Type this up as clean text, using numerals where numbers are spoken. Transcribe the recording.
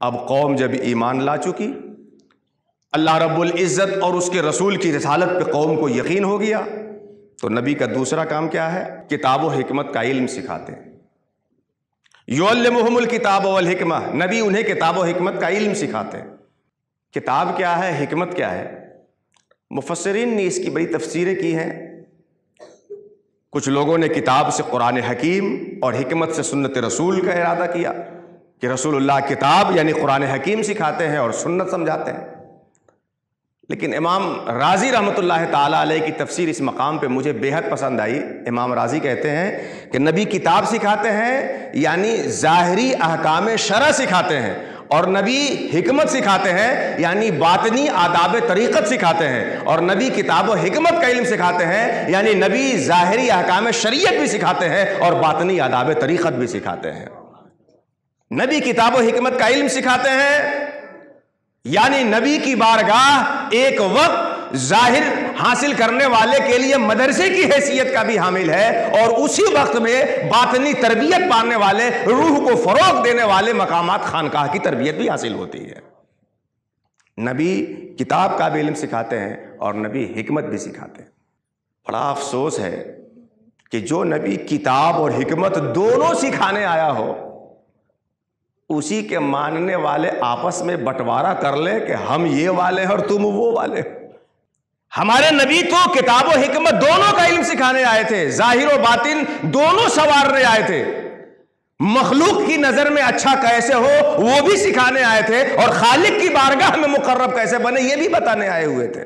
اب قوم جب ایمان لا چکی، اللہ رب العزت اور اس کے رسول کی رسالت پہ قوم کو یقین ہو گیا، تو نبی کا دوسرا کام کیا ہے؟ کتاب و حکمت کا علم سکھاتے ہیں۔ یعلمہم الکتاب والحکمہ، نبی انہیں کتاب و حکمت کا علم سکھاتے ہیں۔ کتاب کیا ہے، حکمت کیا ہے؟ مفسرین نے اس کی بڑی تفسیریں کی ہیں۔ کچھ لوگوں نے کتاب سے قرآن حکیم اور حکمت سے سنت رسول کا ارادہ کیا کہ رسول اللہ کتاب یعنی قرآن حکیم سکھاتے ہیں اور سنت سمجھاتے ہیں۔ لیکن امام رازی رحمۃ اللہ تعالیٰ علیہ کی تفسیر اس مقام پہ مجھے بے حد پسند آئی۔ امام رازی کہتے ہیں کہ نبی کتاب سکھاتے ہیں یعنی ظاہری احکام شرع سکھاتے ہیں، اور نبی حکمت سکھاتے ہیں یعنی باطنی آداب طریقت سکھاتے ہیں، اور نبی کتاب و حکمت کا علم سکھاتے ہیں یعنی نبی ظاہری احکام شریعت بھی سکھاتے ہیں اور باطنی آداب طریقت بھی سکھاتے ہیں۔ نبی کتاب و حکمت کا علم سکھاتے ہیں یعنی نبی کی بارگاہ ایک وقت ظاہر حاصل کرنے والے کے لیے مدرسے کی حیثیت کا بھی حامل ہے، اور اسی وقت میں باطنی تربیت پانے والے، روح کو فروغ دینے والے مقامات خانقاہ کی تربیت بھی حاصل ہوتی ہے۔ نبی کتاب کا بھی علم سکھاتے ہیں اور نبی حکمت بھی سکھاتے ہیں۔ بڑا افسوس ہے کہ جو نبی کتاب اور حکمت دونوں سکھانے آیا ہو، اسی کے ماننے والے آپس میں بٹوارا کر لیں کہ ہم یہ والے ہیں اور تم وہ والے۔ ہمارے نبی تو کتاب و حکمت دونوں کا علم سکھانے آئے تھے، ظاہر و باطن دونوں سنوارنے آئے تھے، مخلوق کی نظر میں اچھا کیسے ہو وہ بھی سکھانے آئے تھے، اور خالق کی بارگاہ میں مقرب کیسے بنے یہ بھی بتانے آئے ہوئے تھے۔